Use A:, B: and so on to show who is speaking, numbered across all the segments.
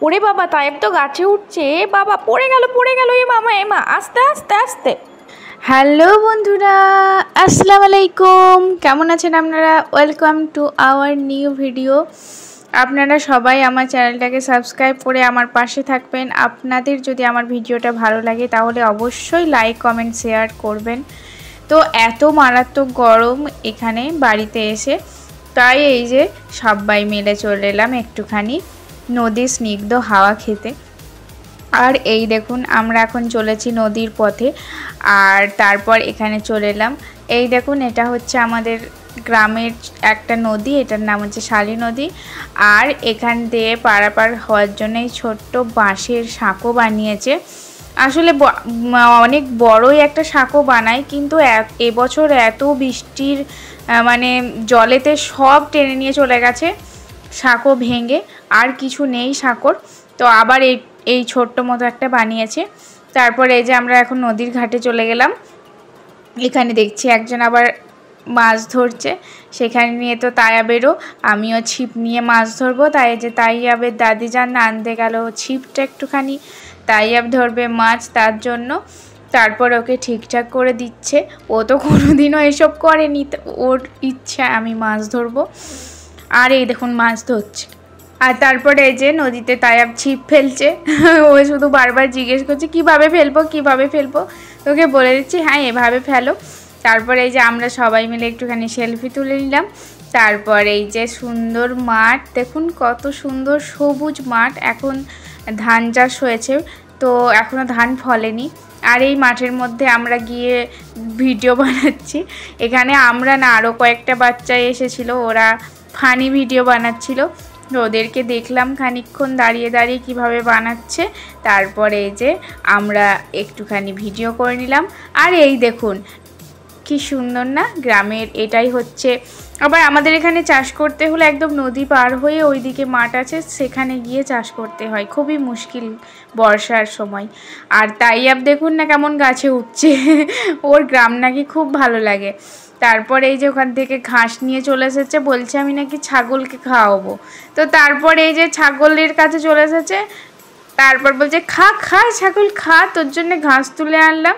A: ওরে বাবা, তায়েব তো গাছে উঠছে। বাবা পড়ে গেল, এ মা আস্তে আস্তে আস্তে। হ্যালো বন্ধুরা, আসসালামু আলাইকুম। কেমন আছেন আপনারা? Welcome to our new video. আপনারা সবাই আমার চ্যানেলটাকে সাবস্ক্রাইব করে আমার পাশে থাকবেন। আপনাদের যদি আমার ভিডিওটা ভালো লাগে তাহলে অবশ্যই লাইক কমেন্ট শেয়ার করবেন। তো এত মারাত্মক গরম এখানে বাড়িতে এসে, তাই এই যে সবাই মিলে চলে এলাম একটুখানি নদীর স্নিগ্ধ হাওয়া খেতে। আর এই দেখুন আমরা এখন চলেছি নদীর পথে, আর তারপর এখানে চলে এলাম। এই দেখুন এটা হচ্ছে আমাদের গ্রামের একটা নদী, এটার নাম হচ্ছে শালী নদী। আর এখান দিয়ে পারাপার হওয়ার জন্য এই ছোট্ট বাঁশের সাঁকো বানিয়েছে। আসলে অনেক বড়ই একটা সাঁকো বানায়, কিন্তু এবছর এত বৃষ্টির মানে জলেতে সব টেনে নিয়ে চলে গেছে সাঁকো ভেঙে, আর কিছু নেই সাঁকোর। তো আবার এই ছোট্ট মতো একটা বানিয়েছে। তারপরে এই যে আমরা এখন নদীর ঘাটে চলে গেলাম। এখানে দেখছি একজন আবার মাছ ধরছে, সেখানে নিয়ে তো তায়াবেরও, আমিও ছিপ নিয়ে মাছ ধরবো। তাই যে তাইয়াবের দাদি যান আনতে গেল ছিপটা একটুখানি, তাইয়াব ধরবে মাছ তার জন্য। তারপর ওকে ঠিকঠাক করে দিচ্ছে, ও তো কোনোদিনও এসব করেনি, ওর ইচ্ছা আমি মাছ ধরবো। আর এই দেখুন মাছ ধরছে। আর তারপরে এই যে নদীতে তায়াব ছিপ ফেলছে, ও শুধু বারবার জিজ্ঞেস করছে কিভাবে ফেলবো। তোকে বলে দিচ্ছি হ্যাঁ এভাবে ফেলো। তারপরে এই যে আমরা সবাই মিলে একটুখানি সেলফি তুলে নিলাম। তারপর এই যে সুন্দর মাঠ দেখুন, কত সুন্দর সবুজ মাঠ। এখন ধান চাষ হয়েছে, তো এখনও ধান ফলেনি। আর এই মাঠের মধ্যে আমরা গিয়ে ভিডিও বানাচ্ছি। এখানে আমরা না, আরও কয়েকটা বাচ্চা এসেছিলো, ওরা ফানি ভিডিও বানাচ্ছিল। ওদেরকে দেখলাম খানিকক্ষণ দাঁড়িয়ে দাঁড়িয়ে কিভাবে বানাচ্ছে। তারপরে এই যে আমরা একটুখানি ভিডিও করে নিলাম। আর এই দেখুন কি সুন্দর না, গ্রামের এটাই হচ্ছে। আবার আমাদের এখানে চাষ করতে হলে একদম নদী পার হয়ে ওইদিকে মাঠ আছে, সেখানে গিয়ে চাষ করতে হয়, খুবই মুশকিল বর্ষার সময়। আর তাইয়াব দেখুন না কেমন গাছে উঠছে, ওর গ্রাম নাকি খুব ভালো লাগে। তারপর এই যে ওখান থেকে ঘাস নিয়ে চলে এসেছে, বলছে আমি নাকি ছাগলকে খাওয়াবো। তো তারপর এই যে ছাগলের কাছে চলে এসেছে, তারপর বলছে খা ছাগল খা, তোর জন্য ঘাস তুলে আনলাম।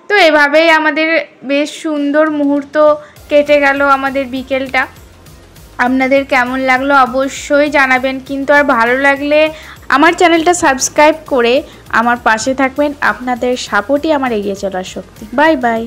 A: তো এভাবেই আমাদের বেশ সুন্দর মুহূর্ত কেটে গেল আমাদের বিকেলটা। আপনাদের কেমন লাগলো অবশ্যই জানাবেন, কিন্তু আর ভালো লাগলে আমার চ্যানেলটা সাবস্ক্রাইব করে আমার পাশে থাকবেন। আপনাদের সাপোর্টই আমার এগিয়ে চলার শক্তি। Bye bye.